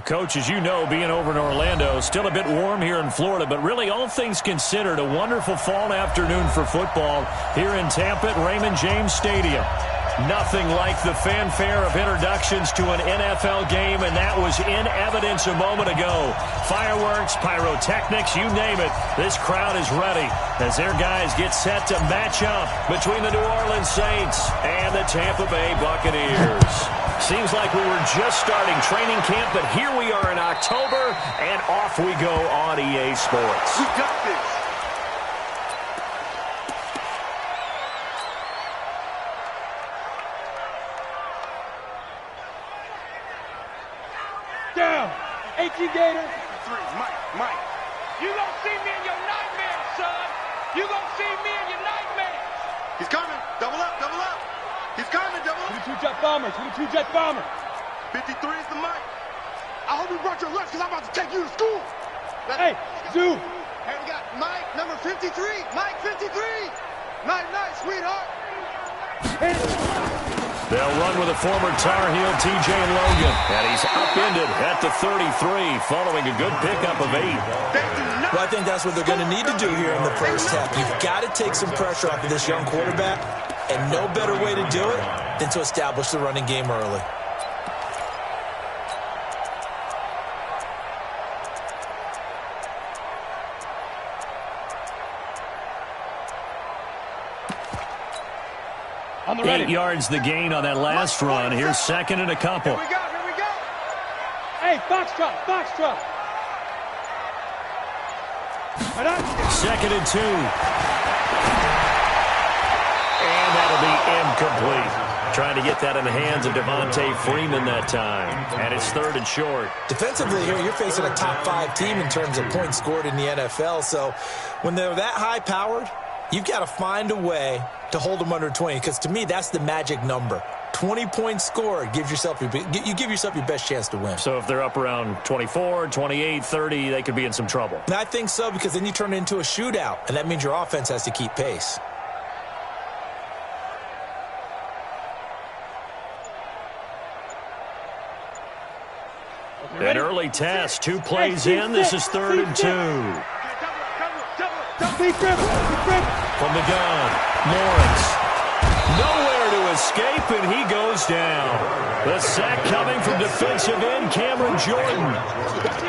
Coach, as you know, being over in Orlando, still a bit warm here in Florida, but really all things considered, a wonderful fall afternoon for football here in Tampa at Raymond James Stadium. Nothing like the fanfare of introductions to an NFL game, and that was in evidence a moment ago. Fireworks, pyrotechnics, you name it. This crowd is ready as their guys get set to match up between the New Orleans Saints and the Tampa Bay Buccaneers. Seems like we were just starting training camp, but here we are in October, and off we go on EA Sports. We got this. Down. AT Gator. Mike. You gonna see me in your nightmares, son. You gonna see me in your nightmares. He's coming. Double up. He's coming, double up. 22-jet bomber. 22-jet bomber. 53 is the Mike. I hope you brought your lunch because I'm about to take you to school. Hey, Zoo. Hey, we got Mike, number 53. Mike, 53. Night, sweetheart. They'll run with a former Tar Heel, T.J. Logan. And he's upended at the 33 following a good pickup of 8. Well, I think that's what they're going to need to do here in the first half. You've got to take some pressure off of this young quarterback, and no better way to do it than to establish the running game early. On the ready. 8 yards the gain on that last run. Here's second and a couple. Here we go. Hey, Foxtrot. Second and 2. And that'll be incomplete. Trying to get that in the hands of Devontae Freeman that time. And it's third and short. Defensively here, you're facing a top 5 team in terms of points scored in the NFL. So when they're that high-powered, you've got to find a way to hold them under 20, because to me, that's the magic number. 20 points scored, you give yourself your best chance to win. So if they're up around 24, 28, 30, they could be in some trouble. And I think so, because then you turn it into a shootout, and that means your offense has to keep pace. An early test, 2 plays in. This is third and 2. From the gun, Lawrence. Nowhere to escape, and he goes down. The sack coming from defensive end Cameron Jordan.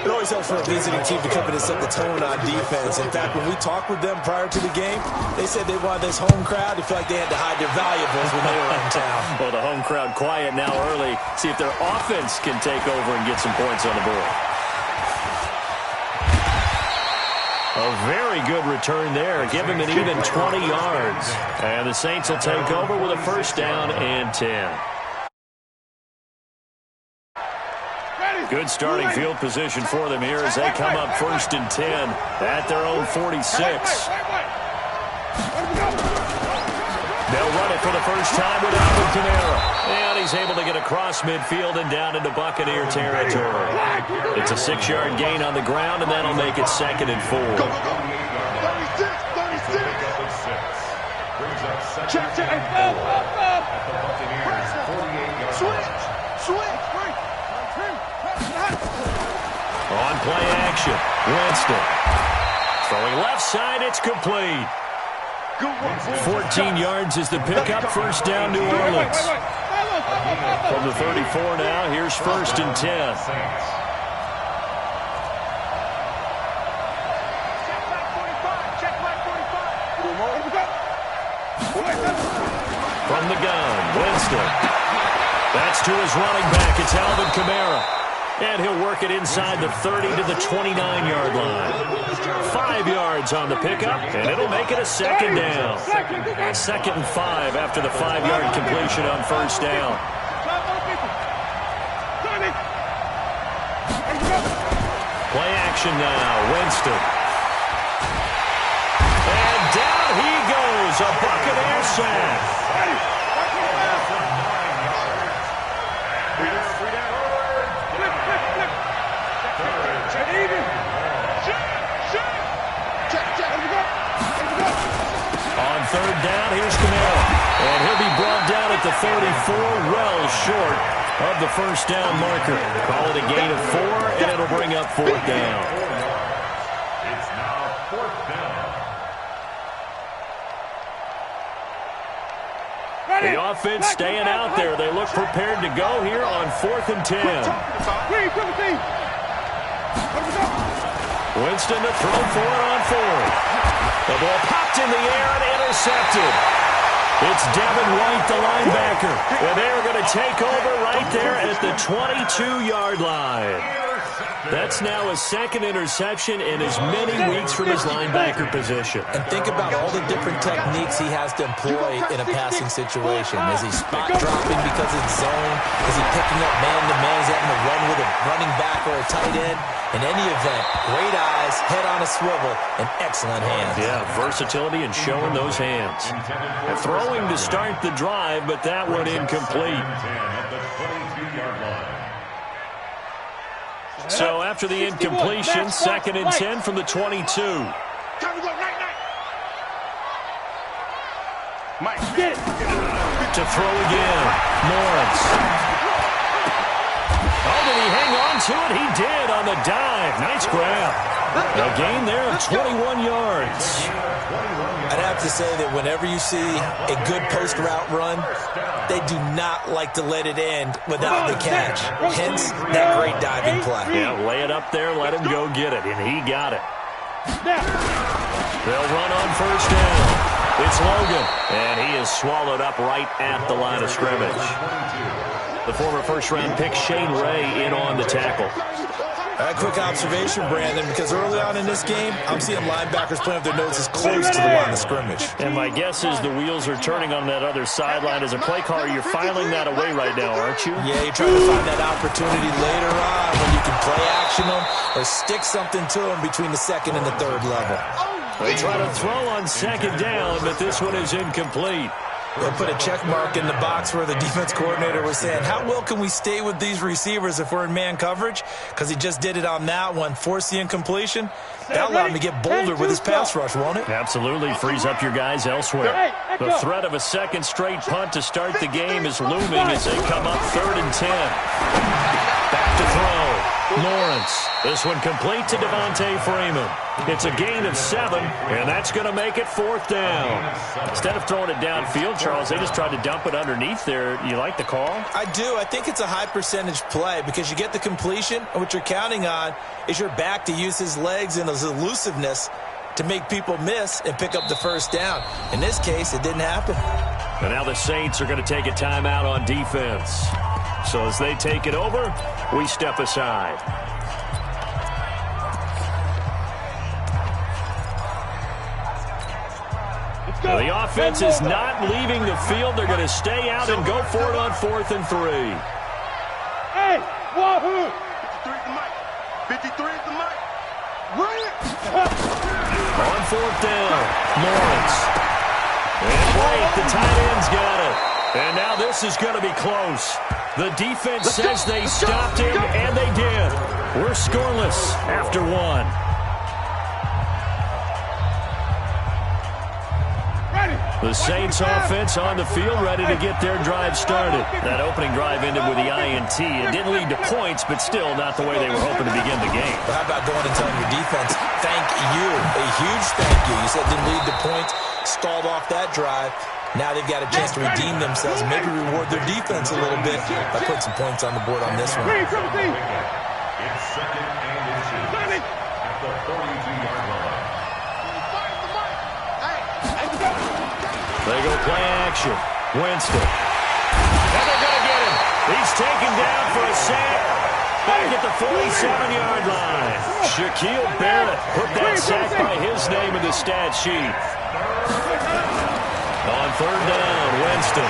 It always helps for a visiting team to come in and set the tone on defense. In fact, when we talked with them prior to the game, they said they wanted this home crowd to feel like they had to hide their valuables when they were in town. Well, the home crowd quiet now early. See if their offense can take over and get some points on the board. A very good return there. Give him an even 20 yards. And the Saints will take over with a first down and 10. Good starting field position for them here as they come up first and 10 at their own 46. They'll run it for the first time with Alvin Kamara. And he's able to get across midfield and down into Buccaneer territory. It's a 6-yard gain on the ground, and that'll make it second and 4. 36. Check. Switch. On play action, Winston. Throwing left side, it's complete. 14 yards is the pickup, first down New Orleans. From the 34 now, here's first and 10. From the gun, Winston. That's to his running back. It's Alvin Kamara. And he'll work it inside the 30 to the 29-yard line. 5 yards on the pickup, and it'll make it a second down. Second and 5 after the 5-yard completion on first down. Play action now, Winston. And down he goes, a Buccaneer sack. On third down, here's Kamara. And he'll be brought down at the 34, well short of the first down marker. Call it a gain of 4, and it'll bring up 4th down. It's now 4th down. The offense staying out there. They look prepared to go here on 4th and 10. Winston to throw for it on 4th. The ball popped in the air and intercepted. It's Devin White, the linebacker. And they are going to take over right there at the 22-yard line. That's now his 2nd interception in as many weeks from his linebacker position. And think about all the different techniques he has to employ in a passing situation. Is he spot dropping because it's zone? Is he picking up man-to-man? Is he having to run with a running back or a tight end? In any event, great eyes, head on a swivel, and excellent hands. Yeah, versatility and showing those hands. And throwing to start the drive, but that one incomplete. So after the incompletion, 2nd and 10 from the 22. To throw again, Lawrence. Oh, did he hang on to it? He did on the dive. Nice grab. A gain there of 21 yards. I'd have to say that whenever you see a good post route run, they do not like to let it end without the catch. Hence, that great diving play. Yeah, lay it up there, let him go get it, and he got it. They'll run on 1st down. It's Logan, and he is swallowed up right at the line of scrimmage. The former first-round pick Shane Ray in on the tackle. A quick observation, Brandon, because early on in this game, I'm seeing linebackers playing with their noses close to the line of scrimmage. And my guess is the wheels are turning on that other sideline. As a play caller, you're filing that away right now, aren't you? Yeah, you're trying to find that opportunity later on when you can play action them or stick something to them between the 2nd and the 3rd level. They try to throw on 2nd down, but this one is incomplete. They put a check mark in the box where the defense coordinator was saying, how well can we stay with these receivers if we're in man coverage? Because he just did it on that one, force the incompletion. That'll allow him to get bolder with his pass rush, won't it? Absolutely. Frees up your guys elsewhere. The threat of a 2nd straight punt to start the game is looming as they come up 3rd and 10. Back to throw. Lawrence. This one complete to Devontae Freeman. It's a gain of 7, and that's going to make it 4th down. Instead of throwing it downfield, Charles, they just tried to dump it underneath there. You like the call? I do. I think it's a high percentage play because you get the completion, and what you're counting on is your back to use his legs and his elusiveness to make people miss and pick up the 1st down. In this case, it didn't happen. And now the Saints are going to take a timeout on defense. So as they take it over, we step aside. The offense is not leaving the field. They're going to stay out and go for it on 4th and 3. Hey, wahoo! 53 at the mic. On 4th down, Lawrence. And White, the tight end's got it. And now this is going to be close. The defense says they stopped him, and they did. We're scoreless after 1. The Saints offense on the field ready to get their drive started. That opening drive ended with the INT. It didn't lead to points, but still not the way they were hoping to begin the game. But how about going and telling your defense, thank you, a huge thank you. You said it didn't lead to points, stalled off that drive. Now they've got a chance to redeem themselves, maybe reward their defense a little bit by putting some points on the board on this one. It's 2nd and inches at the 42-yard line. They go play action. Winston. And they're going to get him. He's taken down for a sack. Back at the 47-yard line. Shaquille Barrett put that sack by his name in the stat sheet. On 3rd down, Winston.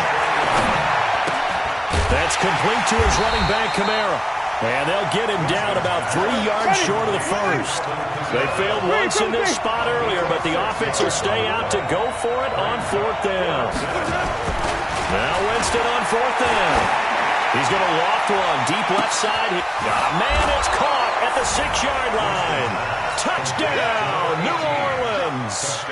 That's complete to his running back, Kamara. And they'll get him down about 3 yards short of the 1st. They failed once in this spot earlier, but the offense will stay out to go for it on 4th down. Now Winston on 4th down. He's going to loft one deep left side. Man, it's caught at the 6-yard line. Touchdown, New Orleans.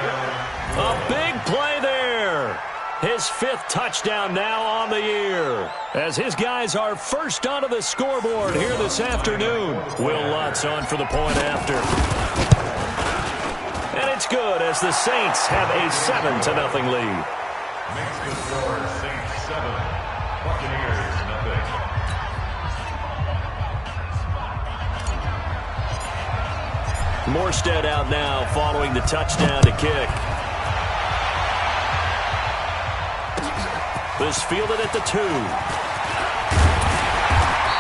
A big play there. His 5th touchdown now on the year, as his guys are first onto the scoreboard here this afternoon. Will Lutz on for the point after. And it's good as the Saints have a 7-0 lead. Makes the score Saints 7, Buccaneers nothing. Morstead out now following the touchdown to kick. This fielded at the 2.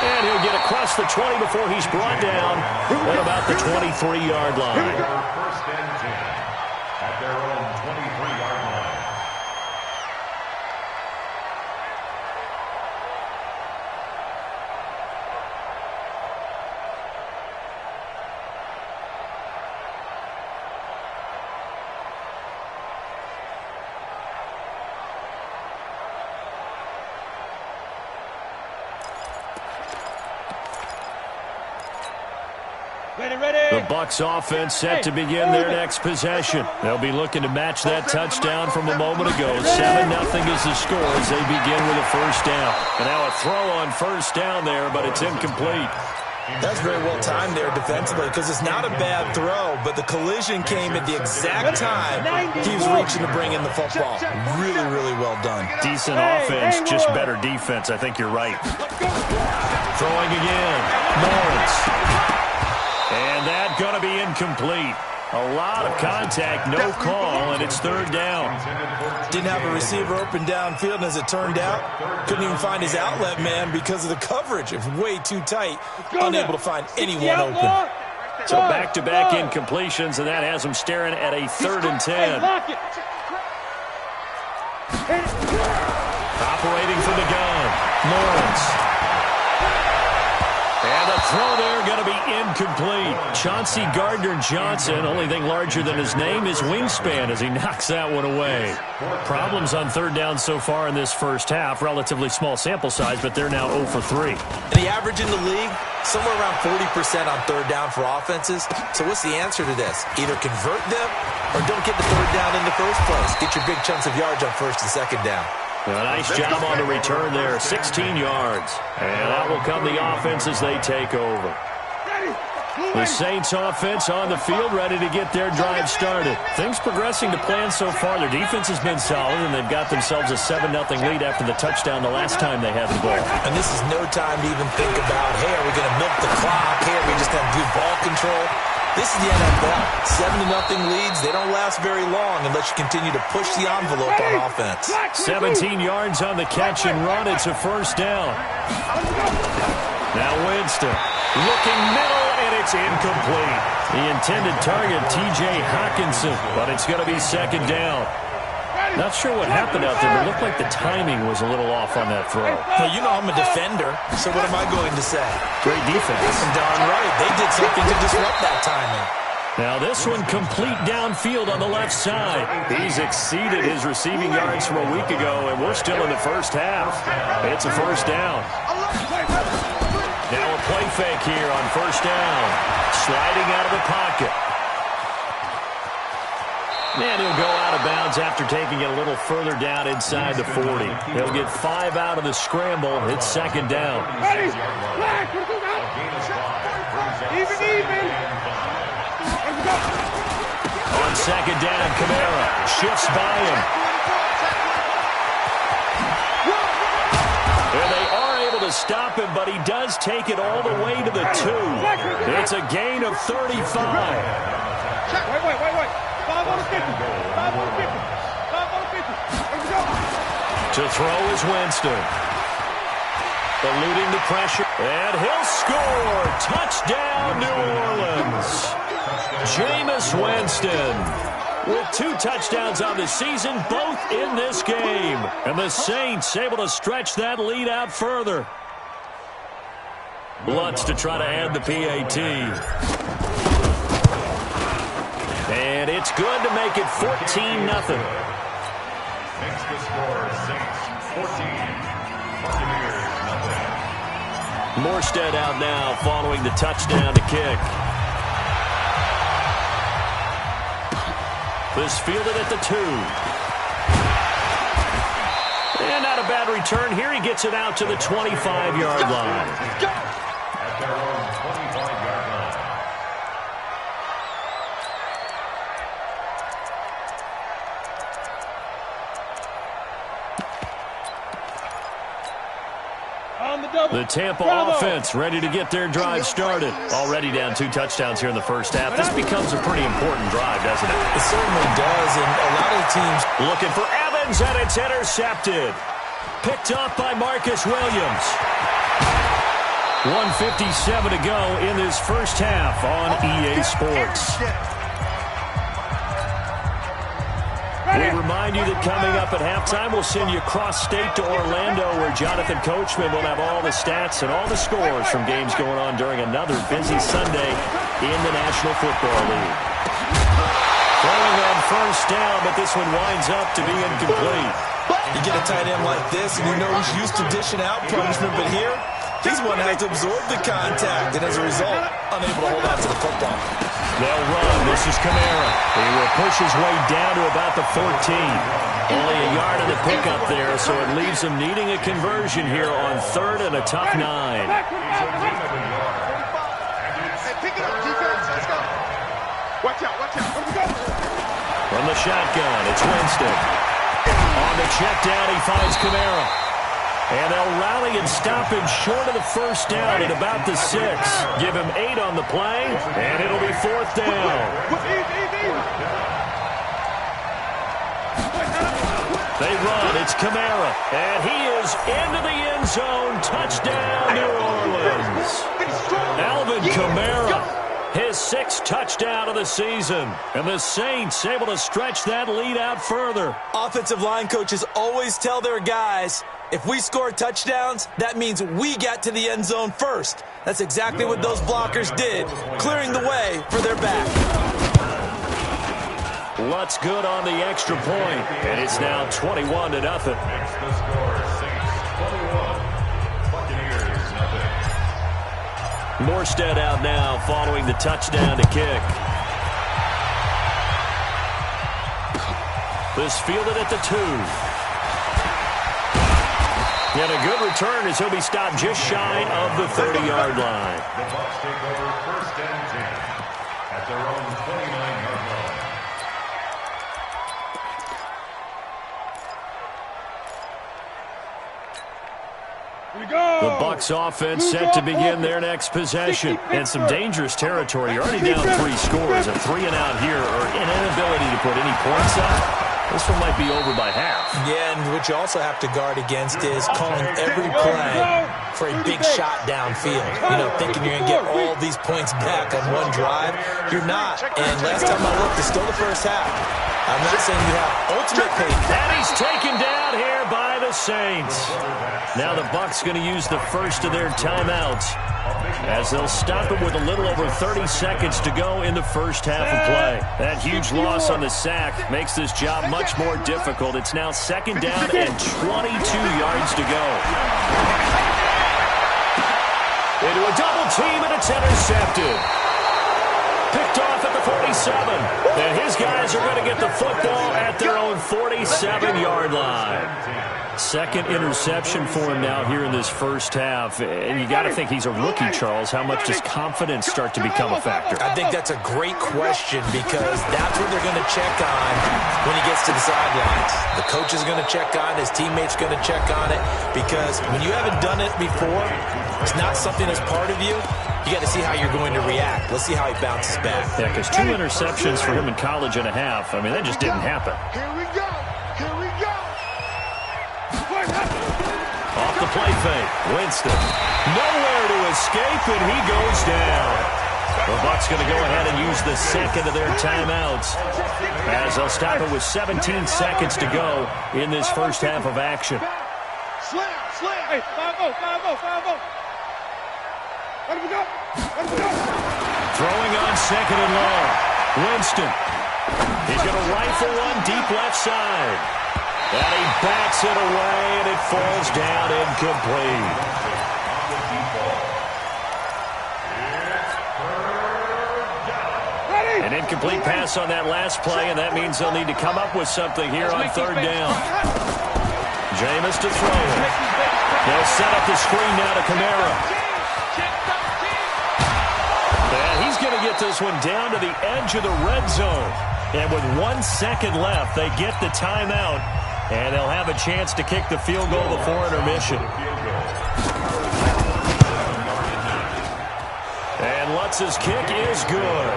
And he'll get across the 20 before he's brought down at about the 23-yard line. First and 10 at their own 23-yard line. The Bucs offense set to begin their next possession. They'll be looking to match that touchdown from a moment ago. 7-0 is the score as they begin with a first down. And now a throw on first down there, but it's incomplete. That's very well timed there defensively because it's not a bad throw, but the collision came at the exact time he was reaching to bring in the football. Really, really well done. Decent offense, just better defense. I think you're right. Throwing again. Lawrence. And that's going to be incomplete. A lot of contact, no call, and it's third down. Didn't have a receiver open downfield, and as it turned out, couldn't even find his outlet man because of the coverage. It was way too tight, unable to find anyone open. So back-to-back incompletions, and that has him staring at a 3rd and 10. Operating from the gun, Lawrence. And the throw there going to be incomplete. Chauncey Gardner-Johnson, only thing larger than his name is wingspan as he knocks that one away. Problems on third down so far in this first half. Relatively small sample size, but they're now 0 for 3. The average in the league, somewhere around 40% on third down for offenses. So what's the answer to this? Either convert them or don't get the third down in the first place. Get your big chunks of yards on first and second down. A nice job on the return there, 16 yards. And out will come the offense as they take over. The Saints offense on the field ready to get their drive started. Things progressing to plan so far. Their defense has been solid, and they've got themselves a 7-0 lead after the touchdown the last time they had the ball. And this is no time to even think about, hey, are we going to milk the clock? Hey, are we just going to do ball control? This is the NFL. 7-0 leads. They don't last very long unless you continue to push the envelope on offense. 17 yards on the catch and run. It's a first down. Now Winston looking middle, and it's incomplete. The intended target, T.J. Hockenson, but it's going to be second down. Not sure what happened out there, but it looked like the timing was a little off on that throw. Well, you know I'm a defender, so what am I going to say? Great defense. Darn right. They did something to disrupt that timing. Now this one complete downfield on the left side. He's exceeded his receiving yards from a week ago, and we're still in the first half. It's a first down. Now a play fake here on first down. Sliding out of the pocket. And he'll go out of bounds after taking it a little further down inside the 40. He'll get 5 out of the scramble. It's second down. Even. On second down, Kamara shifts by him. And they are able to stop him, but he does take it all the way to the 2. It's a gain of 35. Wait. 5 on the 50. 5 on the 50. 5 on the 50. Let's go. To throw is Winston. Eluding the pressure. And he'll score. Touchdown, New Orleans. Jameis Winston with 2 touchdowns on the season, both in this game. And the Saints able to stretch that lead out further. Lutz to try to add the PAT. And it's good to make it 14-0. Makes the score Saints 14, Buccaneers nothing. Morstead out now following the touchdown to kick. This fielded at the 2. a bad return here. He gets it out to the 25-yard line. At their own 25-yard line. The Tampa offense ready to get their drive started. Already down 2 touchdowns here in the first half. This becomes a pretty important drive, doesn't it? It certainly does, and a lot of the teams looking for Evans, and it's intercepted. Picked off by Marcus Williams. 1:57 to go in this first half on EA Sports. We remind you that coming up at halftime, we'll send you cross-state to Orlando, where Jonathan Coachman will have all the stats and all the scores from games going on during another busy Sunday in the National Football League. Throwing on first down, but this one winds up to be incomplete. you get a tight end like this, and you know he's used to dishing out punishment, but here, he's one that has to absorb the contact, and as a result, unable to hold on to the football. They'll run. This is Kamara. He will push his way down to about the 14. Only a yard of the pickup there, so it leaves him needing a conversion here on 3rd and a tough 9. Hey, pick it up, defense. Let's go. Watch out, watch out. From the shotgun, it's Winston. On the check down, he finds Kamara. And they'll rally and stop him short of the first down at about the 6. Give him 8 on the play, and it'll be 4th down. They run. It's Kamara. And he is into the end zone. Touchdown, New Orleans. Alvin Kamara. His 6th touchdown of the season. And the Saints able to stretch that lead out further. Offensive line coaches always tell their guys, if we score touchdowns, that means we got to the end zone first. That's exactly what those blockers did, clearing the way for their back. Lutt's good on the extra point, and it's now 21-0. Makes the score Saints 21, Buccaneers 0. Morstead out now following the touchdown to kick. This fielded at the 2. And a good return as he'll be stopped just shy of the 30-yard line. The Bucs take over 1st and 10 at their own 29-yard line. The Bucs offense set to begin their next possession. And some dangerous territory. You're already down 3 scores. A 3 and out here, or an inability to put any points up. This one might be over by half. Yeah, and what you also have to guard against is calling every play for a big shot downfield. You know, thinking you're going to get all these points back on one drive. You're not. And last time I looked, it's still the first half. I'm not saying you have ultimate pace. And he's taken down here by the Saints. Now the Bucs going to use the first of their timeouts as they'll stop him with a little over 30 seconds to go in the first half of play. That huge loss on the sack makes this job much more difficult. It's now 2nd down and 22 yards to go. Into a double team, and it's intercepted. Picked off at the 47. And his guys are going to get the football at their own 47-yard line. 2nd interception for him now here in this first half. And you got to think he's a rookie, Charles. How much does confidence start to become a factor? I think that's a great question because that's what they're going to check on when he gets to the sidelines. The coach is going to check on, his teammates going to check on it, because when you haven't done it before, it's not something that's part of you. You got to see how you're going to react. Let's see how he bounces back. Yeah, because 2 interceptions for him in college and a half. I mean, that just didn't happen. Here we go. Here we go. Off the play fake. Winston. Nowhere to escape, and he goes down. The Bucs going to go ahead and use the 2nd of their timeouts as they'll stop it with 17 seconds to go in this first half of action. Slam, slam. Hey, 5-0, 5-0, 5-0. Let him go. Let him go. Throwing on 2nd and long. Winston. He's going to rifle one deep left side. And he backs it away, and it falls down incomplete. An incomplete pass on that last play, and that means they'll need to come up with something here on 3rd down. Jameis to throw. They'll set up the screen now to Kamara. And he's going to get this one down to the edge of the red zone. And with 1 second left, they get the timeout. And they'll have a chance to kick the field goal before intermission. And Lutz's kick is good.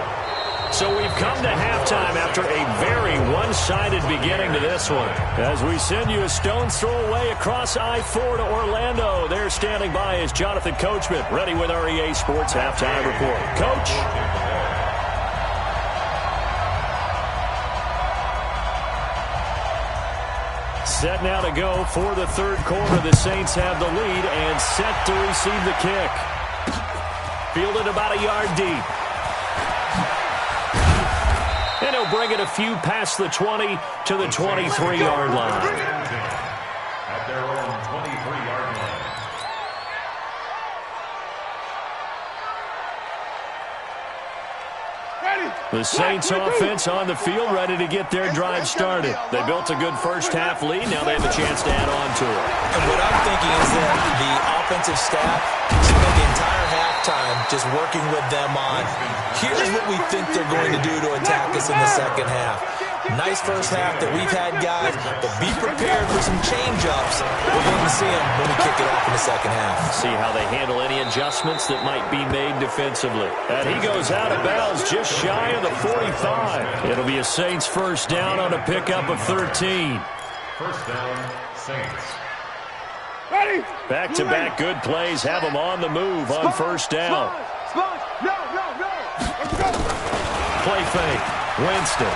So we've come to halftime after a very one-sided beginning to this one. As we send you a stone's throw away across I-4 to Orlando. There standing by is Jonathan Coachman, ready with our EA Sports Halftime Report. Coach? Set now to go for the third quarter. The Saints have the lead and set to receive the kick. Fielded about a yard deep. And he'll bring it a few past the 20 to the 23-yard line. At their own 23-yard line. The Saints offense on the field, ready to get their drive started. They built a good first-half lead. Now they have a chance to add on to it. And what I'm thinking is that the offensive staff spent the entire halftime just working with them on, here's what we think they're going to do to attack us in the second half. Nice first half that we've had, guys, but be prepared for some change-ups. We're going to see them when we kick it off in the second half. See how they handle any adjustments that might be made defensively. And he goes out of bounds just shy of the 45. It'll be a Saints first down on a pickup of 13. First down, Saints. Back-to-back good plays have them on the move on first down. No. Play fake. Winston.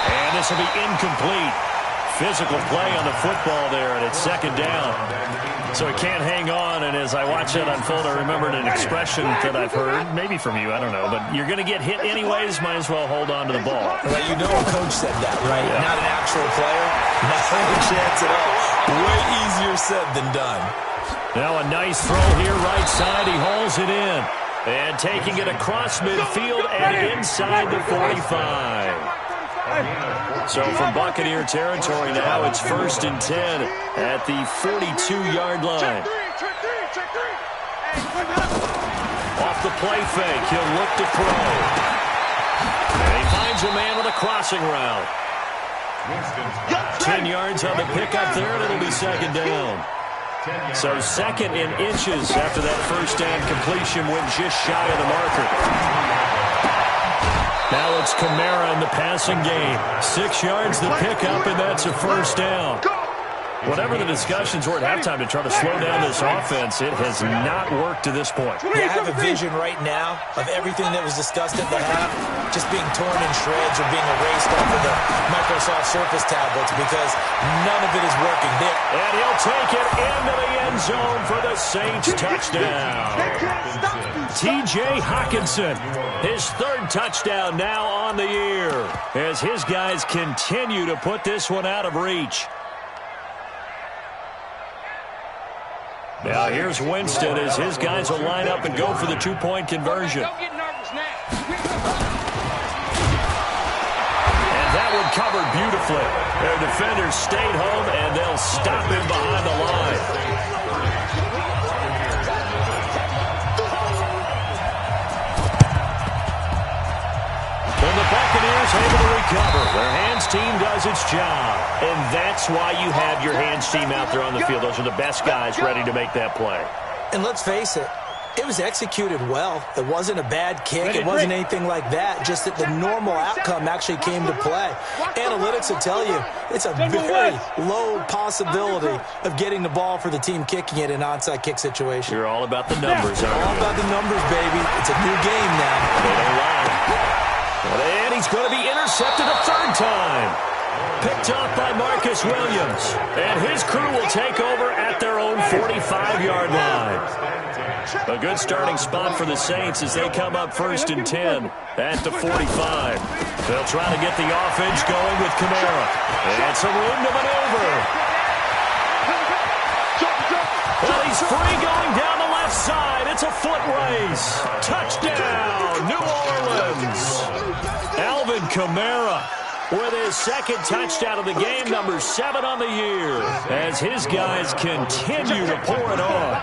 And this will be incomplete. Physical play on the football there, and it's second down. So he can't hang on, and as I watch that unfold, I remembered an expression that I've heard, maybe from you, I don't know, but you're going to get hit anyways, might as well hold on to the ball. Well, you know a coach said that, right? Yeah. Not an actual player. Not a chance at all. Way easier said than done. Now a nice throw here, right side. He hauls it in. And taking it across midfield and inside the 45. So from Buccaneer territory now, it's 1st and 10 at the 42-yard line. Off the play fake, he'll look to throw. And he finds a man with a crossing route. 10 yards on the pickup there, and it'll be second down. So second in inches after that first down completion went just shy of the marker. Now it's Kamara in the passing game. 6 yards the pickup, and that's a first down. Whatever the discussions were at halftime to try to slow down this offense, it has not worked to this point. Yeah, I have a vision right now of everything that was discussed at the half just being torn in shreds or being erased off of the Microsoft Surface tablets because none of it is working there. And he'll take it into the end zone for the Saints touchdown. T.J. Hockenson, his third touchdown now on the year as his guys continue to put this one out of reach. Now here's Winston as his guys will line up and go for the 2-point conversion. Don't get nervous now. And that one covered beautifully. Their defenders stayed home, and they'll stop him behind the line. And the Buccaneers able to recover. Their hands team does its job. And that's why you have your hands team out there on the field. Those are the best guys ready to make that play. And let's face it, it was executed well. It wasn't a bad kick. It wasn't anything like that. Just that the normal outcome actually came to play. Analytics will tell you it's a very low possibility of getting the ball for the team kicking it in an onside kick situation. You're all about the numbers, aren't you? All about the numbers, baby. It's a new game now. They don't lie. And he's going to be intercepted a third time. Picked off by Marcus Williams. And his crew will take over at their own 45-yard line. A good starting spot for the Saints as they come up 1st and 10 at the 45. They'll try to get the offense going with Kamara. And some room to maneuver. Well, he's free going down the left side. It's a foot race. Touchdown, New Orleans. Alvin Kamara with his second touchdown of the game, number 7 on the year, as his guys continue to pour it on.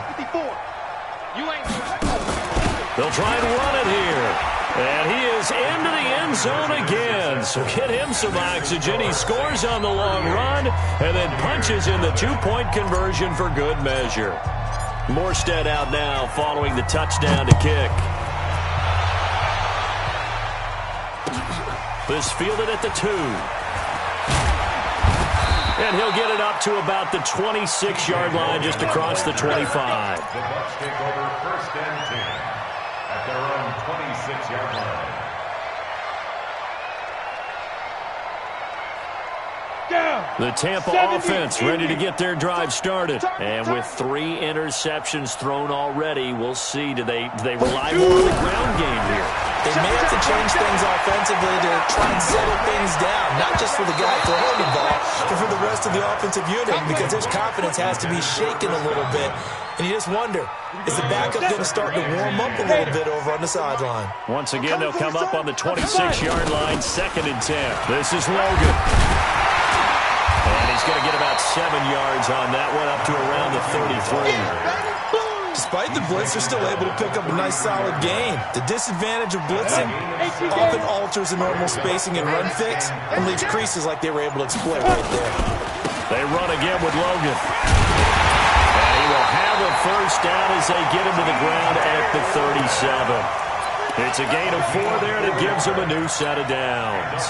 They'll try and run it here. And he is into the end zone again. So get him some oxygen. He scores on the long run and then punches in the two-point conversion for good measure. Morstead out now following the touchdown to kick. This fielded at the 2. And he'll get it up to about the 26-yard line just across the 25. The Bucs take over 1st and 10 at their own 26-yard line. The Tampa offense ready to get their drive started. And with 3 interceptions thrown already, we'll see. Do they rely more on the ground game here? They may have to change things offensively to try and settle things down, not just for the guy throwing the ball, but for the rest of the offensive unit, because his confidence has to be shaken a little bit. And you just wonder, is the backup going to start to warm up a little bit over on the sideline? Once again, they'll come up on the 26-yard line, 2nd and 10. This is Logan. And he's going to get about 7 yards on that one, up to around the 33. Despite the blitz, they're still able to pick up a nice, solid gain. The disadvantage of blitzing often alters the normal spacing and run fix and leaves creases like they were able to exploit right there. They run again with Logan. And he will have a first down as they get him to the ground at the 37. It's a gain of 4 there, and it gives them a new set of downs.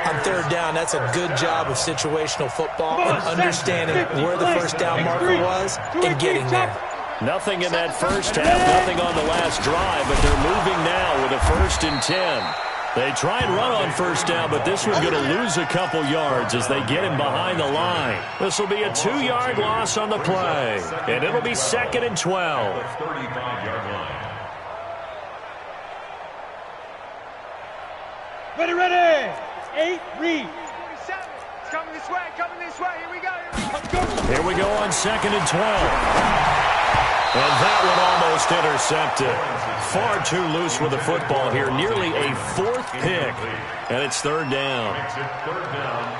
On 3rd down, that's a good job of situational football and understanding where the first down marker was and getting there. Nothing in that first half, nothing on the last drive, but they're moving now with a 1st and 10. They try and run on first down, but this one's going to lose a couple yards as they get him behind the line. This will be a 2-yard loss on the play, and it'll be 2nd and 12. 35-yard line. Ready. 8, read. 47. It's coming this way, Here we go. Here we go on 2nd and 12. And that one almost intercepted. Far too loose with the football here. Nearly a 4th pick. And it's 3rd down.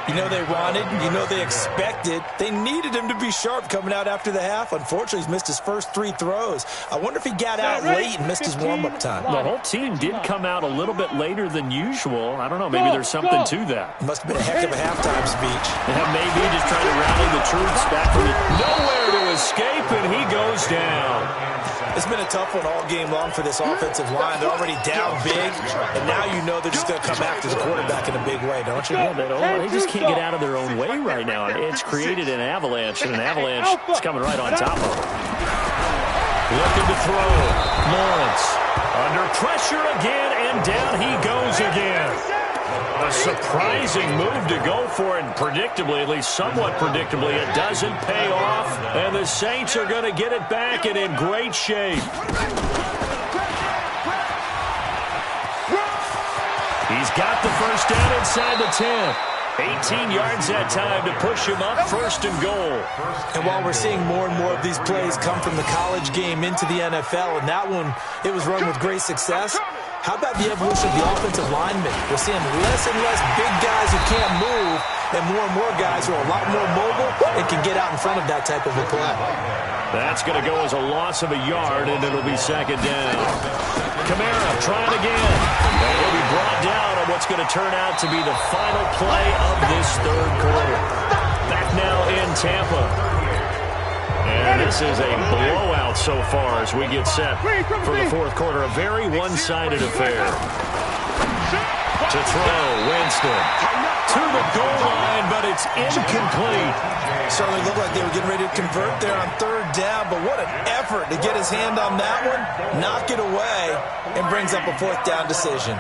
You know they wanted, you know they expected. They needed him to be sharp coming out after the half. Unfortunately, he's missed his first 3 throws. I wonder if he got out late and missed his warm-up time. The whole team did come out a little bit later than usual. I don't know, maybe there's something to that. Must have been a heck of a halftime speech. Yeah, maybe just trying to rally the troops back from it. Nowhere to escape, and he goes down. It's been a tough one all game long for this offensive line. They're already down big, and now you know they're just going to come after the quarterback in a big way, don't you? Yeah, they just can't get out of their own way right now. It's created an avalanche, and an avalanche is coming right on top of them. Looking to throw. Lawrence under pressure again, and down he goes again. A surprising move to go for it, and predictably, at least somewhat predictably, it doesn't pay off, and the Saints are going to get it back and in great shape. He's got the first down inside the 10. 18 yards that time to push him up 1st and goal. And while we're seeing more and more of these plays come from the college game into the NFL, and that one, it was run with great success, how about the evolution of the offensive linemen? We're seeing less and less big guys who can't move and more guys who are a lot more mobile and can get out in front of that type of a play. That's going to go as a loss of a yard, and it'll be 2nd down. Kamara trying again. And he'll be brought down on what's going to turn out to be the final play of this 3rd quarter. Back now in Tampa. And this is a blowout so far as we get set for the 4th quarter. A very one-sided affair. To throw, Winston. To the goal line, but it's incomplete. Certainly looked like they were getting ready to convert there on 3rd down, but what an effort to get his hand on that one, knock it away, and brings up a 4th down decision.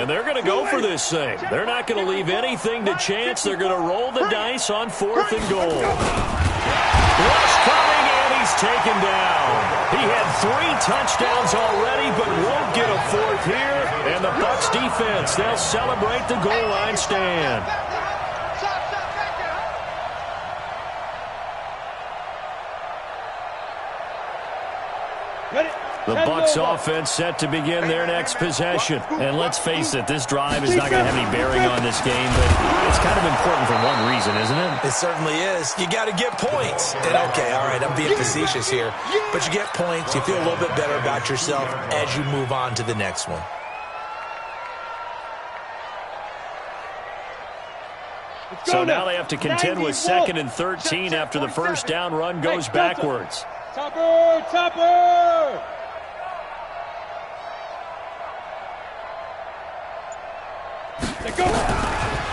And they're going to go for this thing. They're not going to leave anything to chance. They're going to roll the dice on 4th and goal. Rush coming, and he's taken down. He had 3 touchdowns already, but won't get a 4th here. And the Bucs defense, they'll celebrate the goal line stand. The Bucs offense set to begin their next possession. And let's face it, this drive is not going to have any bearing on this game, but it's kind of important for one reason, isn't it? It certainly is. You got to get points. And okay, all right, I'm being facetious here, but you get points, you feel a little bit better about yourself as you move on to the next one. So now they have to contend with 2nd and 13 after the first down run goes backwards. Topper! Topper!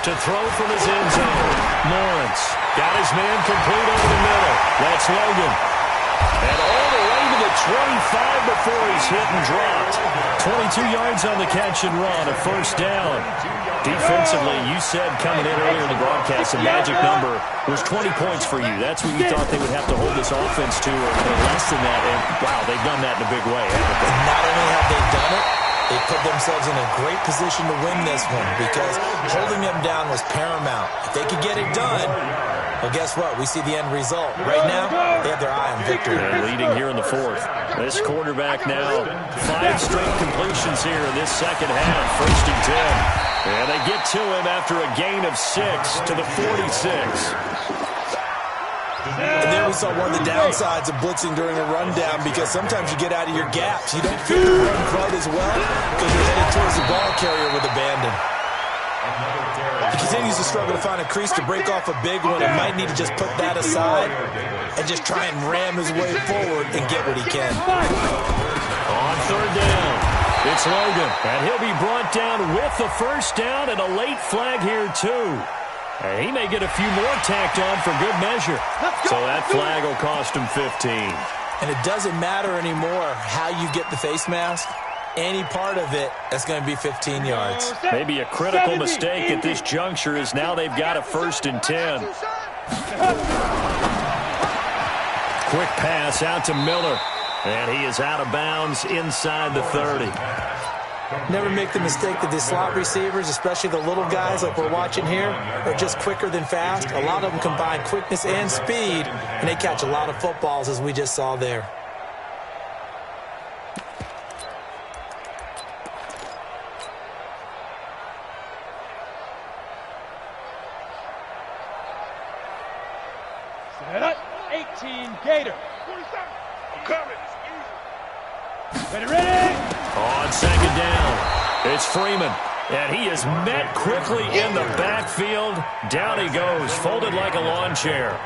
To throw from his end zone. Lawrence got his man complete over the middle. That's Logan. And all the way to the 25 before he's hit and dropped. 22 yards on the catch and run, a first down. Defensively, you said coming in earlier in the broadcast, the magic number was 20 points for you. That's what you thought they would have to hold this offense to, or less than that. And, wow, they've done that in a big way, haven't they? Not only have they done it, they put themselves in a great position to win this one because holding them down was paramount. If they could get it done, well, guess what? We see the end result. Right now, they have their eye on victory. They're leading here in the 4th. This quarterback now, 5 straight completions here in this second half. 1st and 10. And they get to him after a gain of 6 to the 46. And there we saw one of the downsides of blitzing during a rundown because sometimes you get out of your gaps. You don't fit the run quite as well because you're headed towards the ball carrier with abandon. He continues to struggle to find a crease to break off a big one and might need to just put that aside and just try and ram his way forward and get what he can. On 3rd down, it's Logan, and he'll be brought down with the first down and a late flag here too. And he may get a few more tacked on for good measure. So that flag will cost him 15. And it doesn't matter anymore how you get the face mask. Any part of it, that's going to be 15 yards. Maybe a critical mistake at this juncture is now they've got a 1st and 10. Quick pass out to Miller. And he is out of bounds inside the 30. Never make the mistake that the slot receivers, especially the little guys like we're watching here, are just quicker than fast. A lot of them combine quickness and speed, and they catch a lot of footballs, as we just saw there. Set up. 18 Gator. I'm coming. Ready. On 2nd down, it's Freeman. And he is met quickly in the backfield. Down he goes, folded like a lawn chair.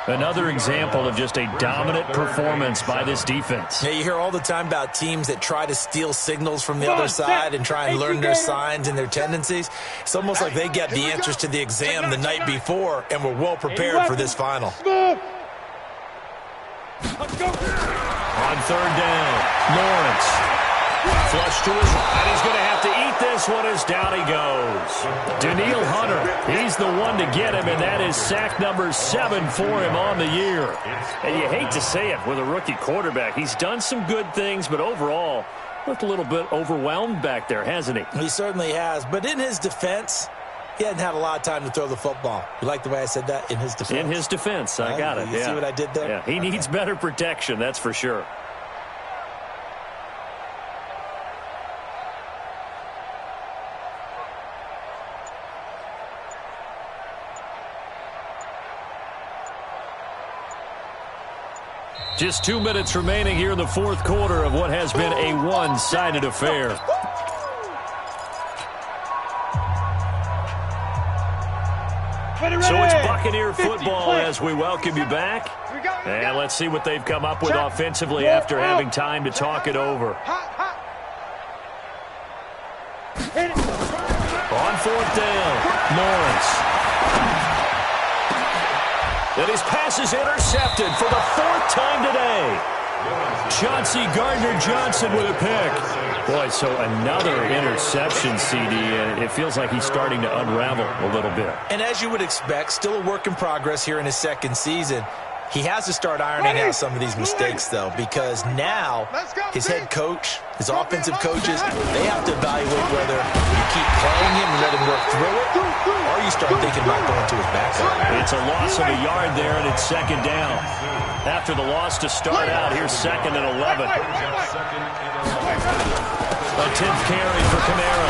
Another example of just a dominant performance by this defense. Yeah, you hear all the time about teams that try to steal signals from the other side and try and learn their signs and their tendencies. It's almost like they get the answers to the exam the night before and were well prepared for this final. On 3rd down, Lawrence. Flush to his right. He's going to have to eat this one as down he goes. Daniil Hunter, he's the one to get him, and that is sack number 7 for him on the year. And you hate to say it with a rookie quarterback. He's done some good things, but overall, looked a little bit overwhelmed back there, hasn't he? He certainly has, but in his defense, he hadn't had a lot of time to throw the football. You like the way I said that? In his defense? In his defense, I got it. You see what I did there? Yeah, he needs better protection, that's for sure. Just 2 minutes remaining here in the 4th quarter of what has been a one-sided affair. So it's Buccaneer football as we welcome you back. And let's see what they've come up with offensively after having time to talk it over. On 4th down, Lawrence. And his pass is intercepted for the 4th time today. Chauncey Gardner-Johnson with a pick. Boy, so another interception, CD, and it feels like he's starting to unravel a little bit. And as you would expect, still a work in progress here in his 2nd season. He has to start ironing out some of these mistakes, though, because now his head coach, his offensive coaches, they have to evaluate whether you keep playing him and let him work through it, or you start thinking about going to his backup. It It's a loss of a yard there, and it's second down. After the loss to start out, here's second and 11. A 10th carry for Kamara.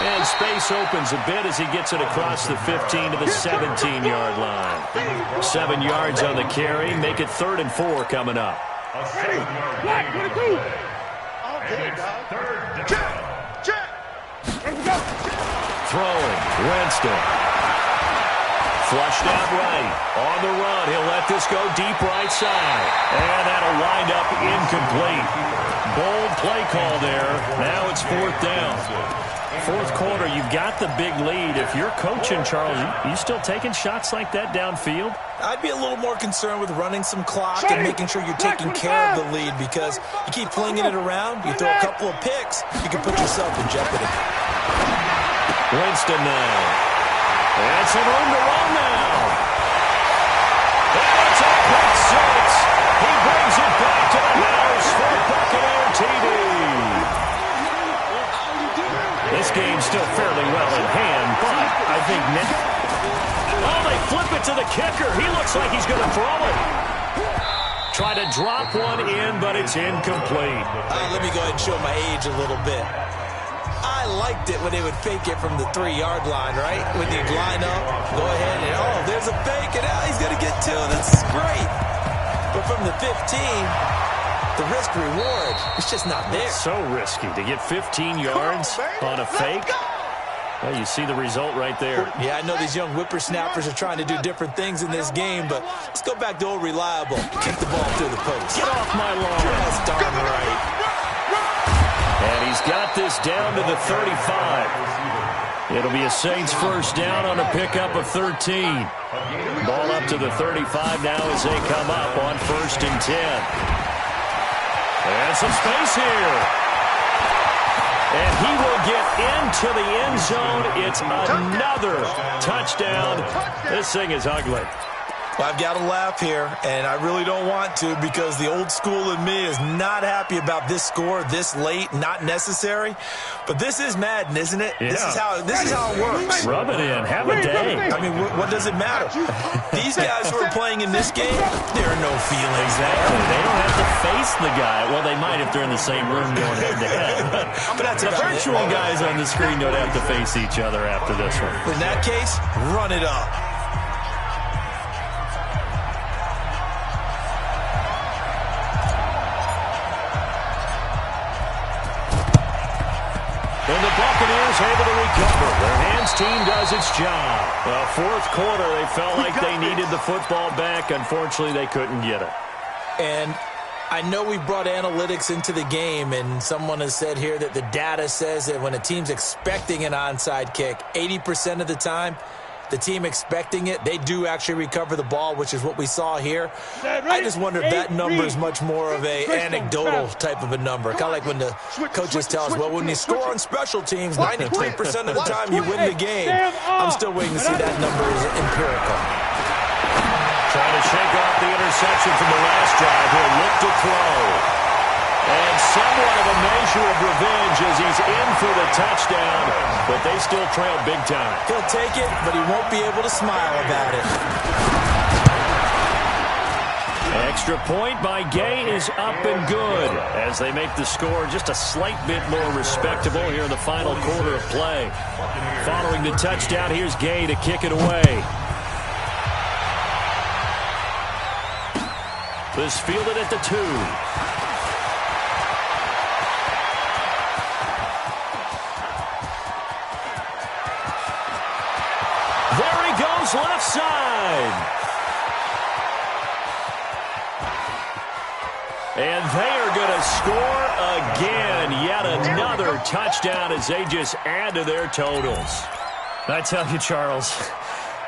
And space opens a bit as he gets it across the 15 to the 17-yard line. 7 yards on the carry. Make it 3rd and 4 coming up. Throwing. Winston. Flushed out right. On the run. He'll let this go deep right side. And that'll wind up incomplete. Bold play call there. Now it's 4th down. Fourth quarter, you've got the big lead. If you're coaching, Charles, you still taking shots like that downfield? I'd be a little more concerned with running some clock and making sure you're taking care of the lead, because you keep flinging it around, you throw a couple of picks, you can put yourself in jeopardy. Winston now. And some room to run now. And it's a quick 6. He brings it back to the house for a Buccaneer TD. This game's still fairly well in hand, but I think now... Oh, they flip it to the kicker. He looks like he's going to throw it. Try to drop one in, but it's incomplete. Let me go ahead and show my age a little bit. I liked it when they would fake it from the 3-yard line, right? When you'd line up, go ahead and, oh, there's a fake, and now he's going to get 2. That's great. But from the 15... the risk-reward, it's just not there. It's so risky to get 15 yards on a fake. Well, you see the result right there. Yeah, I know these young whippersnappers are trying to do different things in this game, but let's go back to old reliable. Kick the ball through the post. Get off my lawn. That's darn right. And he's got this down to the 35. It'll be a Saints first down on a pickup of 13. Ball up to the 35 now as they come up on 1st and 10. And some space here. And he will get into the end zone. It's another touchdown. This thing is ugly. Well, I've got to laugh here, and I really don't want to, because the old school in me is not happy about this score this late, not necessary. But this is Madden, isn't it? Yeah. This is how it works. Rub it in. Have a day. I mean, what does it matter? These guys who are playing in this game, there are no feelings. Exactly. They don't have to face the guy. Well, they might if they're in the same room going head-to-head. But that's the virtual guys on the screen don't have to face each other after this one. In that case, run it up. And the Buccaneers able to recover. Their hands team does its job. Well, fourth quarter, they felt like they needed the football back. Unfortunately, they couldn't get it. And I know we brought analytics into the game, and someone has said here that the data says that when a team's expecting an onside kick, 80% of the time, the team expecting it, they do actually recover the ball, which is what we saw here. I just wonder if that number is much more of a anecdotal type of a number. Kind of like when the coaches tell us, well, when you score on special teams, 93% of the time you win the game. I'm still waiting to see that number is empirical. Trying to shake off the interception from the last drive. He'll look to throw. And somewhat of a measure of revenge as he's in for the touchdown, but they still trail big time. He'll take it, but he won't be able to smile about it. Extra point by Gay is up and good as they make the score just a slight bit more respectable here in the final quarter of play. Following the touchdown, here's Gay to kick it away. This fielded at the 2. There he goes, left side. And they are going to score again. Yet another touchdown as they just add to their totals. I tell you, Charles,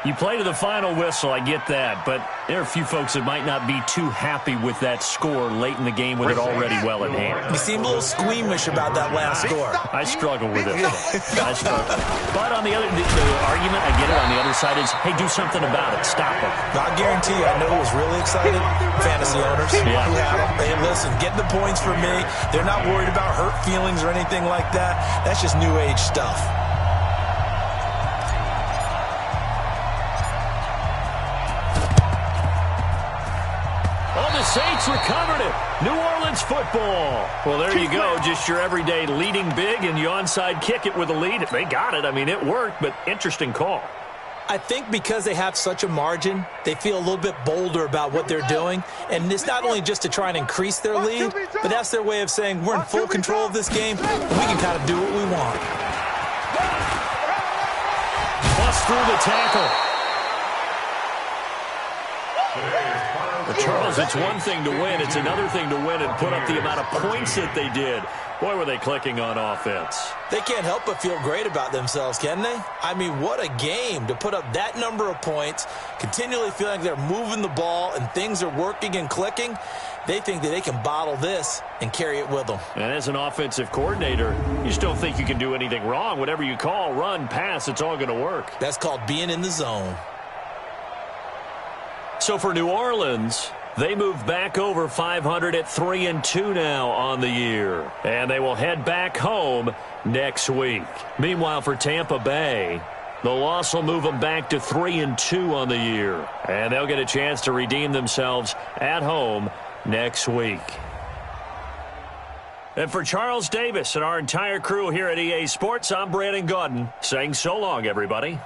you play to the final whistle, I get that, but there are a few folks that might not be too happy with that score late in the game with it already well in hand. You seem a little squeamish about that last score. I struggle with it. I struggle. But on the other, the argument, I get it, on the other side is, hey, do something about it. Stop it. I guarantee you, I know who was really excited. Fantasy owners who have them. Hey, listen, get the points for me. They're not worried about hurt feelings or anything like that. That's just new age stuff. Saints recovered it. New Orleans football. Well, there you go. Just your everyday leading big, and you onside kick it with a lead. They got it. I mean, it worked, but interesting call. I think because they have such a margin, they feel a little bit bolder about what they're doing. And it's not only just to try and increase their lead, but that's their way of saying we're in full control of this game. We can kind of do what we want. Bust through the tackle. Charles, it's one thing to win. It's another thing to win and put up the amount of points that they did. Boy, were they clicking on offense. They can't help but feel great about themselves, can they? I mean, what a game to put up that number of points, continually feeling like they're moving the ball and things are working and clicking. They think that they can bottle this and carry it with them. And as an offensive coordinator, you just don't think you can do anything wrong. Whatever you call, run, pass, it's all going to work. That's called being in the zone. So for New Orleans, they move back over 500 at 3-2 now on the year. And they will head back home next week. Meanwhile, for Tampa Bay, the loss will move them back to 3-2 on the year. And they'll get a chance to redeem themselves at home next week. And for Charles Davis and our entire crew here at EA Sports, I'm Brandon Gaudin saying so long, everybody.